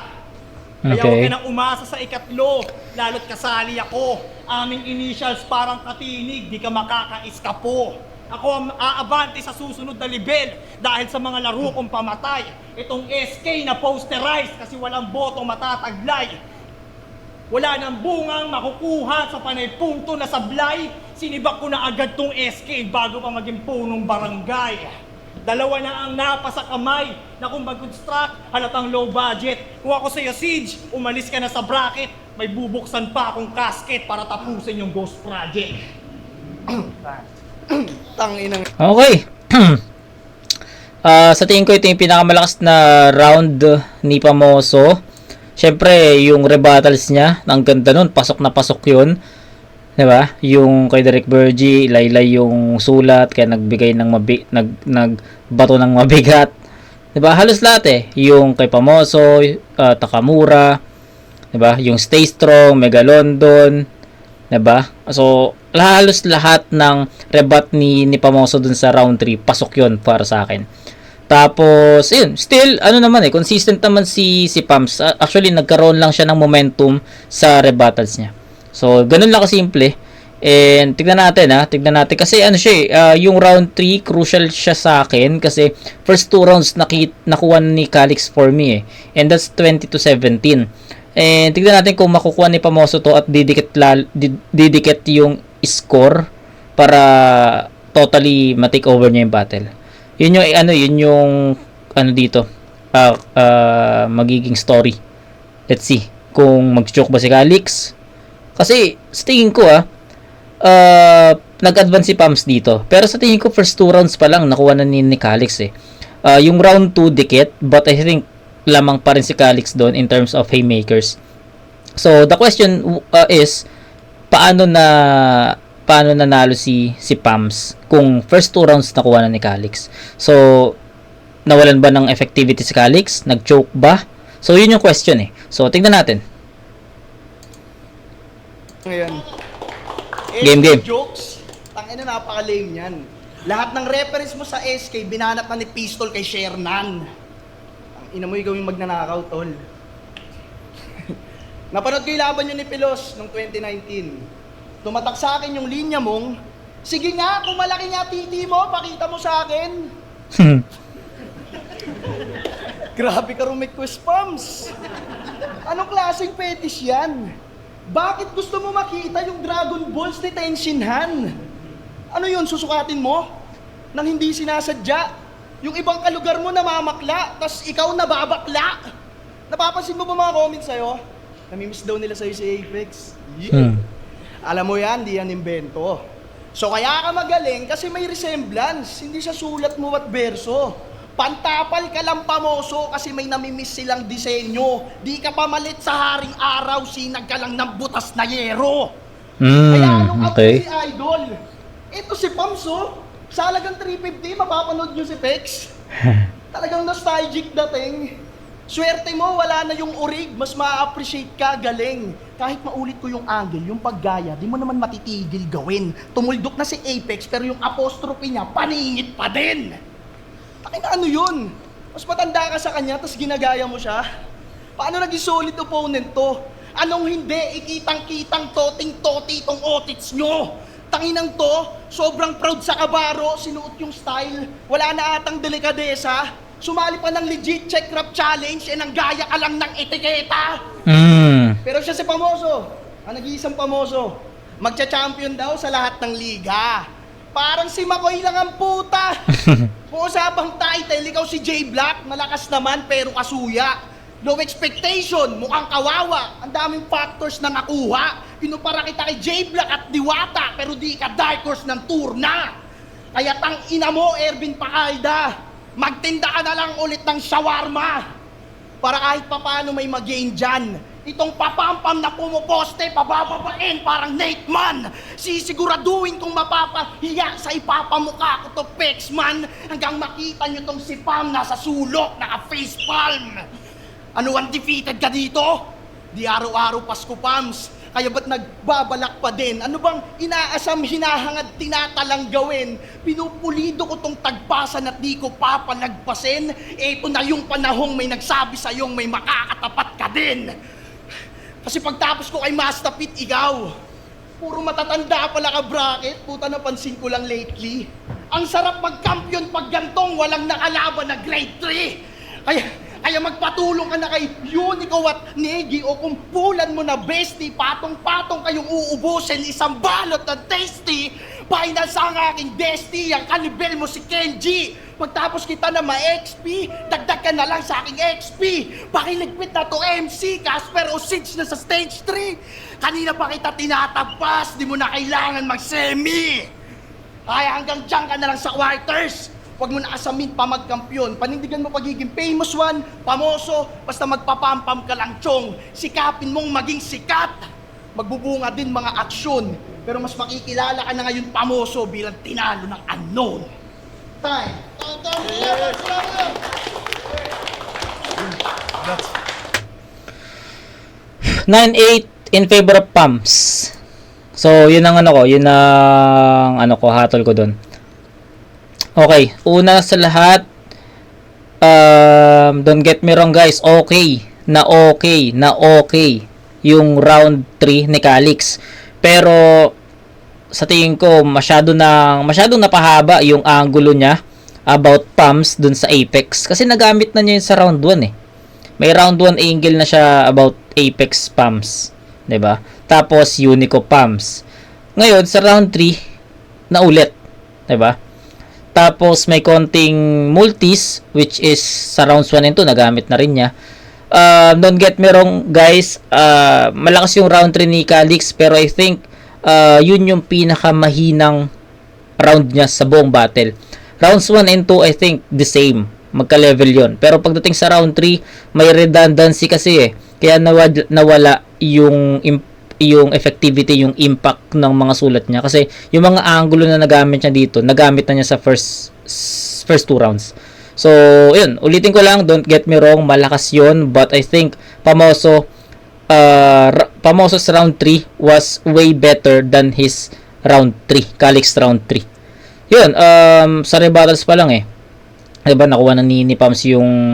Kaya huwag ka na umasa sa ikatlo, lalo't kasali ako. Aming initials parang katinig, di ka makakaiskapo. Ako ang aabante sa susunod na level dahil sa mga laro kong pamatay. Itong SK na posterized kasi walang botong matataglay. Wala nang bungang makukuha sa panay punto na sablay. Sinibak ko na agad tong SK bago pa maging punong barangay. Dalawa na ang napasa kamay na kung mag-construct, halatang low budget. Kung ako sa'yo, Siege, umalis ka na sa bracket. May bubuksan pa akong casket para tapusin yung ghost project. Tanginang. Okay. Sa tingin ko ito yung pinakamalakas na round ni Pamoso. Siyempre, yung rebuttals niya, ang ganda nun, pasok na pasok yun. Diba? Yung kay Derek Bergie, laylay yung sulat, kaya nagbigay ng nagbato ng mabigat. Diba? Halos lahat eh. Yung kay Pamoso, Takamura, diba? Yung Stay Strong, Mega London, diba? So, halos lahat ng rebut ni Pamoso dun sa round 3, pasok yun para sa akin. Tapos, yun, still, consistent naman si Pams. Actually, nagkaroon lang siya ng momentum sa rebuttals niya. So, ganun lang kasimple And tignan natin kasi ano siya yung round 3 crucial siya sa akin kasi first 2 rounds nakuha ni Calix for me and that's 20-17. And tignan natin kung makukuha ni Pamoso to at didikit yung score para totally ma-take over niya yung battle. Yun yung dito magiging story. Let's see kung mag-choke ba si Calix kasi sa tingin ko nag-advance si Pams dito. Pero sa tingin ko, first 2 rounds pa lang, nakuha na ni Calix yung round 2 dikit, but I think lamang pa rin si Calix doon in terms of haymakers. So, the question is, paano nanalo si Pams kung first 2 rounds nakuha na ni Calix? So, nawalan ba ng effectivity si Calix? Nag-choke ba? So, yun yung question So, tingnan natin. Ngayon. Game. Jokes, tangina napaka-lame yan. Lahat ng reference mo sa SK, binanat na ni Pistol kay Shernan. Ang ina mo ikaw yung magnanakaw, tol. Napanood ko yung laban nyo ni Pilos noong 2019. Tumatak sa akin yung linya mong, sige nga, kung malaki nga titi mo, pakita mo sa akin. Grabe ka request, Pams. Anong klaseng fetish yan? Bakit gusto mo makita yung Dragon Balls ni Tenshinhan? Ano yun, susukatin mo? Nang hindi sinasadya? Yung ibang kalugar mo namamakla, tas ikaw nababakla? Napapansin mo ba mga comments sa'yo? Namimiss daw nila sa'yo si Apex. Yeah. Alam mo yan, di yan imbento. So kaya ka magaling kasi may resemblance, hindi sa sulat mo at berso. Pantapal ka lang, Pamoso, kasi may namimiss silang disenyo. Di ka pamalit sa haring araw, sinag ka lang ng butas na yero. Kaya anong okay. Si Idol? Ito si Pamso, sa halagang 350, mapapanood nyo si Pex. Talagang nostalgic dating. Swerte mo, wala na yung urig, mas ma-appreciate ka, galing. Kahit maulit ko yung angle, yung paggaya, di mo naman matitigil gawin. Tumuldok na si Apex, pero yung apostrophe niya, paningit pa din. Ano yun? Mas matanda ka sa kanya, tapos ginagaya mo siya? Paano naging solid opponent to? Anong hindi? Ikitang-kitang toting-toti itong otits nyo. Tanginang to, sobrang proud sa kabaro, sinuot yung style, wala na atang delikadesa. Sumali pa ng legit check rap challenge, ang gaya ka lang ng etiketa. Pero siya si Pamoso, ang nag-iisang Pamoso, magcha-champion daw sa lahat ng liga. Parang si Makoy lang ang puta. Kung usapang title, ikaw si J Black, malakas naman pero kasuya. Low expectation, mukhang kawawa. Ang daming factors na nakuha. Pinupara kita kay J Black at Diwata, pero di ka dark horse ng turna. Kaya tang ina mo, Ervin Pacalda, magtinda ka na lang ulit ng shawarma. Para kahit papano may mag-gain dyan. Itong papampam na pumuposte, pabababain parang Nate Man. Sisiguraduhin kong mapapahiya sa ipapamukha ko to Pex man. Hanggang makita nyo tong si Pam nasa sulok, naka-facepalm. Ano, undefeated ka dito? Di araw-araw Pasko, Pams. Kaya ba't nagbabalak pa din? Ano bang inaasam, hinahangad, tinatalang gawin? Pinupulido ko tong tagpasan at di ko papalagpasin. Eto na yung panahong may nagsabi sa'yong may makakatapat ka din. Kasi pagtapos ko kay Master Pit, ikaw. Puro matatanda pala ka bracket, puta napansin ko lang lately. Ang sarap magkampiyon pag gantong walang nakalaban na grade 3. Kaya magpatulong ka na kay Unico at Negi o kung pulan mo na bestie, patong-patong kayong uubusin isang balot ng tasty. Final sa ang aking bestie, ang kanibel mo si Kenji. Pagtapos kita na ma-XP, dagdag ka na lang sa aking XP. Pakiligpit na to MC, Casper o Siege na sa stage 3. Kanina pa kita tinatapas, di mo na kailangan mag-semi. Kaya hanggang dyan ka na lang sa quarters. Huwag mo na asamin pa magkampiyon. Panindigan mo pagiging famous one, Pamoso, basta magpapampam ka lang, Chong. Sikapin mong maging sikat. Magbubunga din mga aksyon. Pero mas makikilala ka na ngayon, Pamoso, bilang tinalo ng unknown. Time. 9-8 in favor of Pams. So, yun ang hatol ko doon. Okay, una sa lahat, don't get me wrong guys, okay yung round 3 ni Calix. Pero sa tingin ko masyadong napahaba yung angulo niya about pumps dun sa apex kasi nagamit na niya yun sa round 1 eh. May round 1 angle na siya about apex pumps, 'di ba? Tapos Unico pumps. Ngayon sa round 3 na ulit, 'di ba? Tapos may konting multis which is sa rounds 1 and 2 nagamit na rin niya. Don't get me wrong guys, malakas yung round 3 ni Calix pero I think yun yung pinakamahinang round niya sa buong battle. Rounds 1 and 2 I think the same, magka-level yon. Pero pagdating sa round 3 may redundancy kasi eh. Kaya nawala yung effectivity, yung impact ng mga sulat niya kasi yung mga angulo na nagamit niya dito, nagamit na niya sa first 2 rounds. So, yun, ulitin ko lang, don't get me wrong, malakas yun, but I think Pamoso's round 3 was way better than his round 3, Calix round 3. Yun, sa rebattles pa lang eh. Diba, nakuha na ni Pams yung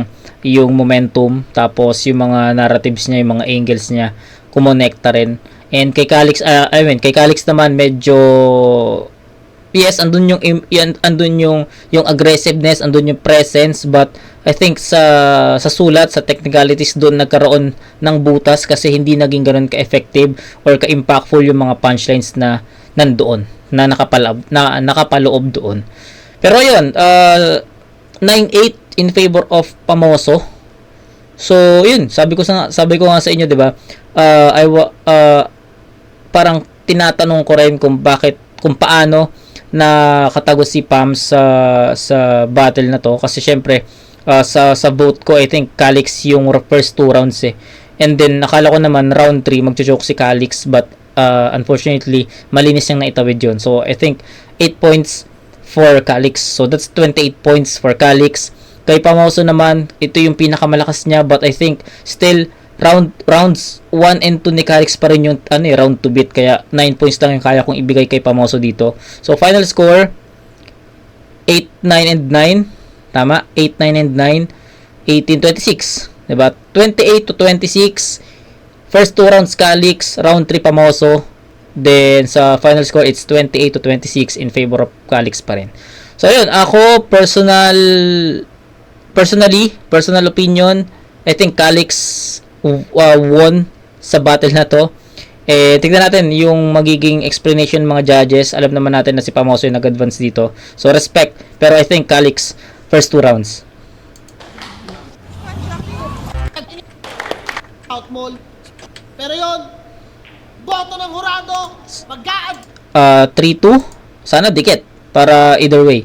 momentum, tapos yung mga narratives niya, yung mga angles niya, kumonekta rin. And kay Calix, kay Calix naman medyo yes, andun yung aggressiveness, andun yung presence, but I think sa sulat, sa technicalities doon nagkaroon ng butas kasi hindi naging ganoon ka-effective or ka-impactful yung mga punchlines na nandoon, na nakapaloob doon. Pero yun, 9-8 in favor of Pamoso. So, yun, sabi ko nga sa inyo, 'di ba? Parang tinatanong ko rin kung paano nakatagos si Pam sa battle na to kasi syempre sa vote ko I think Calix yung first 2 rounds eh. And then nakala ko naman round 3 magjo-joke si Calix but unfortunately malinis niyang naitawid yun. So I think 8 points for Calix. So that's 28 points for Calix. Kay Pamoso naman, ito yung pinakamalakas niya but I think still rounds 1 and 2 ni Calix pa rin yung round 2 bit kaya 9 points lang yung kaya kong ibigay kay Pamoso dito. So final score 8, 9 and 9. Tama? 8, 9 and 9. 18, 26. Diba? 28 to 26. First 2 rounds Calix, round 3 Pamoso. Then sa final score it's 28 to 26 in favor of Calix pa rin. So yun, ako personal opinion, I think Calix won sa battle na to. Tignan natin yung magiging explanation mga judges. Alam naman natin na si Pamoso yung nag-advance dito. So respect. Pero I think Calix first 2 rounds. Out mall. Pero yon, boto ng hurado, mag-a-advance 3-2. Sana dikit para either way.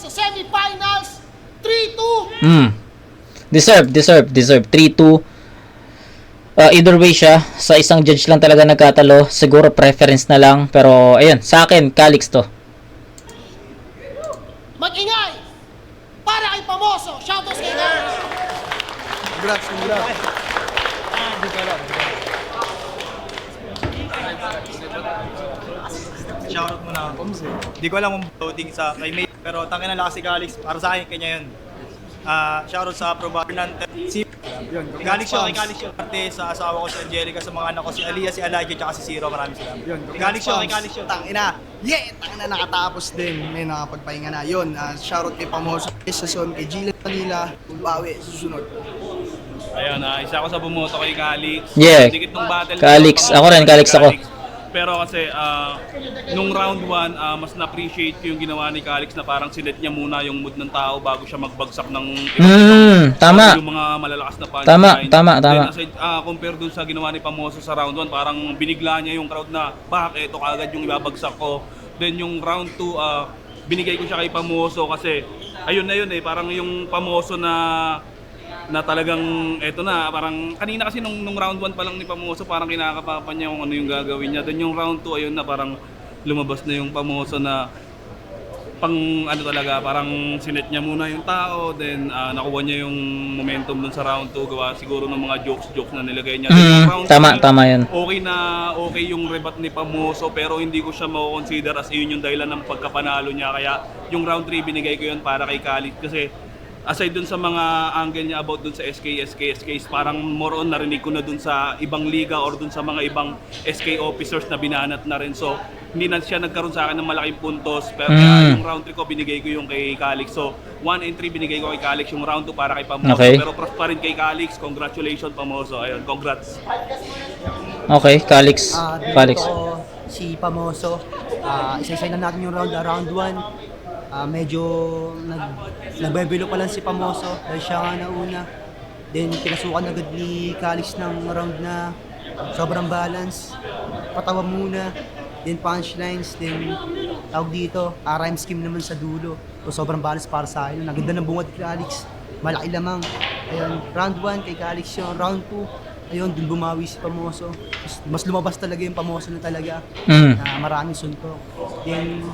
sa semifinals, 3-2. Deserve 3-2. Either way siya, sa isang judge lang talaga nagkatalo, siguro preference na lang, pero ayun, sa akin Calix to. Mag-ingay para kay Pamoso. Shoutouts kay Calix. Congrats. Shoutout muna ako. Hindi ko alam kung voting sa kay May, pero tangin na lakas si Calix. Para sa akin, kanya yun. Shoutout sa provider si Calix yun, kay Calix yun. Parte sa asawa ko si Angelica, sa mga anak ko si Aliyah, si Elijah, tsaka si Zero. Maraming salamat. Calix yun, kay Calix yun. Tangina. Tangina nakatapos din. May nakapagpahinga na. Yun, shoutout kay Pamoso, kay Sason, kay Gila Manila. Bawi, susunod. Ayun, isa ako sa bumoto kay Calix. Yeah. Dikit nung battle. Calix. Ako rin, Calix ako. Pero kasi nung round 1, mas na-appreciate ko yung ginawa ni Calix na parang sinet niya muna yung mood ng tao bago siya magbagsak ng tama. yung mga malalakas na punchline. Tama. Then aside, compare dun sa ginawa ni Pamoso sa round 1, parang binigla niya yung crowd na bakit ito kagad yung ibabagsak ko. Then yung round 2, binigay ko siya kay Pamoso kasi ayun na yun eh, parang yung Pamoso na talagang eto na, parang kanina kasi nung round 1 pa lang ni Pamoso parang kinakapapan niya kung ano yung gagawin niya. Then yung round 2 ayun na parang lumabas na yung Pamoso na pang ano talaga, parang sinet niya muna yung tao, then nakuha niya yung momentum dun sa round 2 gawa siguro ng mga jokes na nilagay niya. Then yung round Tama yun. Okay yung rebat ni Pamoso pero hindi ko siya mako-consider as yun yung dahilan ng pagkapanalo niya, kaya yung round 3 binigay ko yun para kay Calix kasi aside dun sa mga angle niya about dun sa SK, parang more on narinig ko na dun sa ibang liga or dun sa mga ibang SK officers na binanat na rin. So, hindi na siya nagkaroon sa akin ng malaking puntos. Pero kaya yung round 3 ko, binigay ko yung kay Calix. So, 1 and 3 binigay ko kay Calix, yung round 2 para kay Pamoso. Okay. Pero props pa rin kay Calix. Congratulations, Pamoso. Ayun, congrats. Okay, Calix. Calix. Dito si Pamoso. Isa-isa na natin yung round 1. Medyo nagbebelo pa lang si Pamoso dahil siya nga nauna. Then pinasukan agad ni Calix ng round na sobrang balance. Patawa muna. Then punchlines. Then tawag dito, rhyme scheme naman sa dulo. So sobrang balance para sa akin. Naganda ng bungad kay Calix. Malaki lamang. Ayun, round 1 kay Calix yun. Round 2, ayun, dun bumawi si Pamoso. Mas lumabas talaga yung Pamoso na talaga. Na maraming suntok. Then,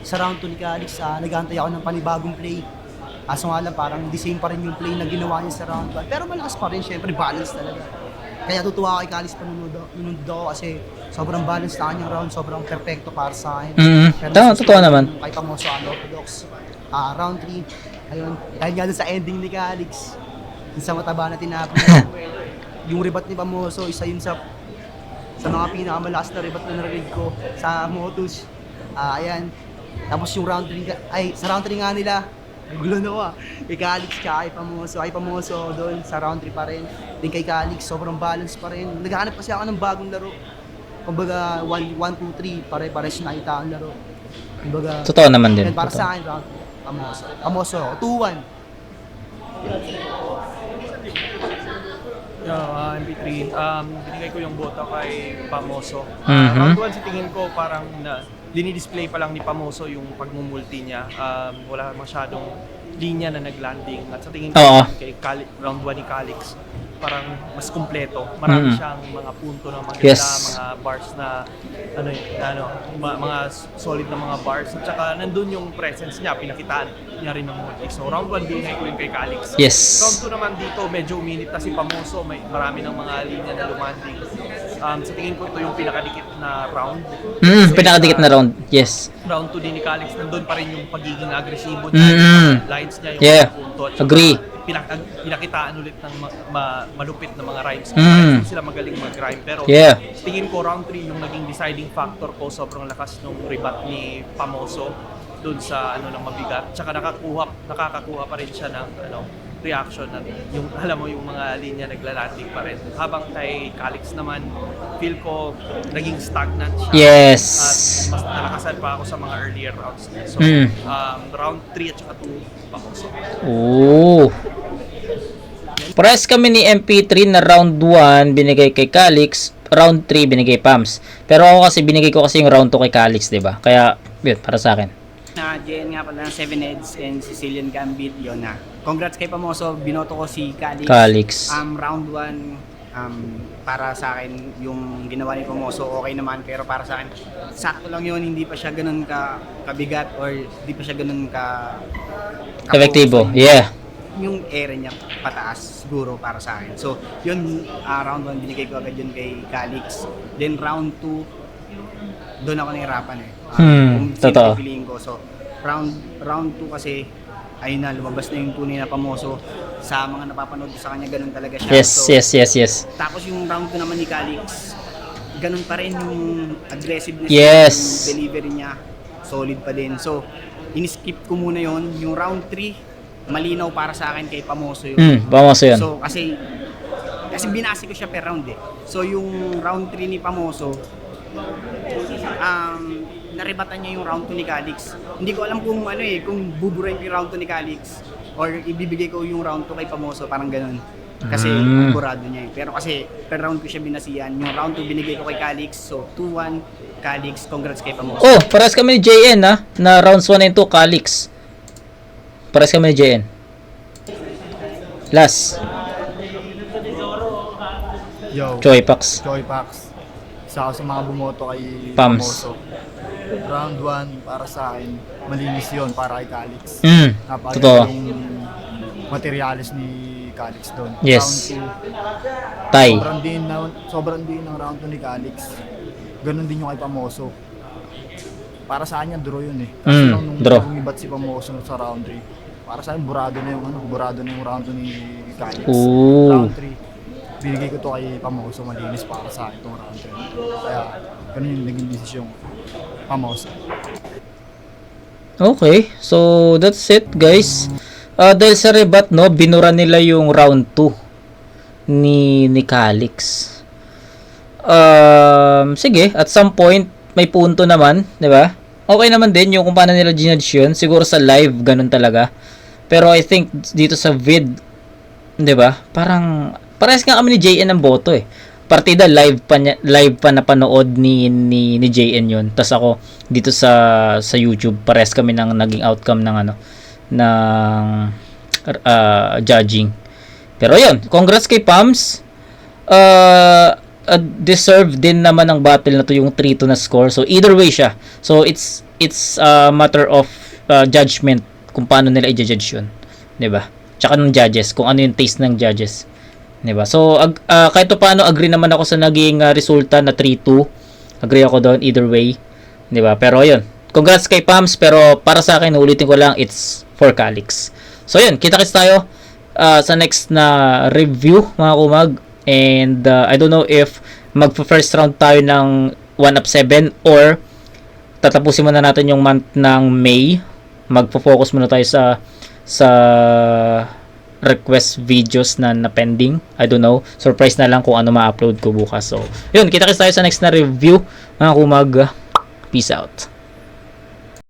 sa round 2 ni Calix, nag-aantay ako ng panibagong play. Kaso nga lang, parang the same pa rin yung play na ginawa niya sa round 1. Pero malakas pa rin, syempre, balance talaga. Kaya tutuwa kay Calix panunod ako kasi sobrang balance na kanyang round, sobrang perfecto para sa akin. Pero Tama, sa totoo susunod, naman. Kay Pamoso, unorthodox. Round 3, ayun, dahil nga dun sa ending ni Calix, yung sa mataba na tinapin, yung rebat ni Pamoso, isa yun sa mga pinakamalakas na rebat na narinig ko sa Motus. Ayan. Tapos yung round 3, sa round 3 nga nila, nagulo na ako kay Calix tsaka kay Pamoso doon sa round 3 pa rin. Then kay Calix, sobrang balance pa rin. Naghahanap kasi ako ng bagong laro. Kumbaga, 1, 2, 3, pare-pares nakita ang laro. Kumbaga, Totoo naman din. yan, para Totoo. sa akin, round 3, Pamoso, 2-1. MP3, binigay ko yung boto kay Pamoso. Mhm. Round 1 sa tingin ko parang dinidisplay pa lang ni Pamoso yung pagmumulti niya. Wala masyadong linya na naglanding. At sa tingin ko Oo. kay round 1 ni Calix, parang mas kumpleto. Marami Mhm. siyang mga punto na maganda, Yes. mga bars na mga solid na mga bars. At saka nandun yung presence niya, pinakitaan niya rin ng multi. So round 1 binigay ko yun kay Calix. Yes. Round 2 naman dito, medyo uminit na si Pamoso. Marami ng mga linya na lumanding. Sa tingin ko ito yung pinakadikit na round. Kasi Pinakadikit na sa round. Yes. Round 2 din ni Calix, nandun pa rin yung pagiging agresibo Mm-mm. niya. Lines niya yung Yeah. mga punto. At saka Agree. Pinakitaan ulit ng malupit na mga rhymes. Mm. Hindi sila magaling mag-rhyme. Pero Yeah. tingin ko round 3 yung naging deciding factor ko. Sobrang lakas nung rebat ni Pamoso dun sa ng mabigat. Tsaka nakakakuha pa rin siya ng reaction at yung alam mo yung mga linya naglalanding pa rin. Habang kay Calix naman, feel ko naging stagnant siya. Yes. At mas nalakasan pa ako sa mga earlier rounds niya. So, round 3 at saka 2, Pamoso. Oo. Press kami ni MP3 na round 1 binigay kay Calix, round 3 binigay Pams. Pero ako kasi binigay ko kasi yung round 2 kay Calix, 'di ba? Kaya yun para sa akin. JN nga pala ng 7 Heads and Sicilian Gambit, yun na. Congrats kay Pamoso, binoto ko si Calix. Calix. Round 1, para sa akin, yung ginawa ni Pamoso, okay naman. Pero para sa akin, sakto lang yun, hindi pa siya ganun kabigat or hindi pa siya ganun Efektibo. So, Yeah. yung ere niya pataas siguro para sa akin. So, yun, round 1, binigay ko agad yun kay Calix. Then round 2, doon ako nahirapan eh. Kung sino totoo. pipiliin ko. So, round 2 kasi, ayun na, lumabas na yung tunay na Pamoso. Sa mga napapanood ko sa kanya, ganun talaga siya. Yes, So, yes. tapos yung round 2 naman ni Calix, ganun pa rin yung aggressiveness, Yes. yung delivery niya, solid pa din. So, in-skip ko muna yon. Yung round 3, malinaw para sa akin kay Pamoso yun. Pamoso yun. So, kasi binasi ko siya per round eh. So, yung round 3 ni Pamoso, narebatan niya yung round 2 ni Calix. Hindi ko alam kung kung buburahin ko yung round 2 ni Calix or ibibigay ko yung round 2 kay Pamoso, parang ganun. Kasi burado niya eh. Pero kasi per round ko siya binasihan. Yung round 2 binigay ko kay Calix. So 2-1 Calix. Congrats kay Pamoso. Oh, pares kami ni JN na rounds 1 and 2 Calix. Pares kami ni JN. Last. Yo, Joy Pax. Joy Pax. Isa ako sa mga bumoto kay Pams. Pamoso. Round 1 para sa akin, malinis yun para kay Calix. Totoo. Yung materialis ni Calix doon. Yes. Round Tay. 2, sobrang din ng round 2 ni Calix. Ganon din yung kay Pamoso. Para sa kanya, draw yun eh. Kasi nung draw. lumibat si Pamoso sa round 3, Para sa akin, burado na yung round 2 ni Calix. Ooh. Round 3, binigay ko to kay Pamoso, malinis para sa akin itong round 3. Kaya, ganun yung naging desisyon Pamoso. Okay, so that's it guys. Dahil sa rebat, no, binura nila yung round 2 ni Calix. Sige, at some point may punto naman, 'di ba? Okay naman din yung kung paano nila ginudge yun. Siguro sa live ganun talaga. Pero I think dito sa vid, 'di ba? Parang parehas nga kami ni JN ng boto eh. Partida live pa napanood ni JN yun. Tas ako dito sa YouTube parehas kami ng naging outcome ng judging. Pero yun, congrats kay Pams. Deserve din naman ng battle na to yung 3-2 na score. So either way siya. So it's a matter of judgment kung paano nila i-judge yun, 'di ba? Tsaka ng judges, kung ano yung taste ng judges, 'di ba? So kahit paano agree naman ako sa naging resulta na 3-2. Agree ako doon either way, 'di ba? Pero ayun, congrats kay Pams, pero para sa akin ulitin ko lang, it's for Calix. So yun, kita-kits tayo sa next na review mga kumag. And I don't know if magpa-first round tayo ng 1-up-7 or tatapusin muna natin yung month ng May. Magpo-focus muna tayo sa request videos na pending. I don't know. Surprise na lang kung ano ma-upload ko bukas. So, yun. Kita-kits tayo sa next na review. Mga kumag. Peace out.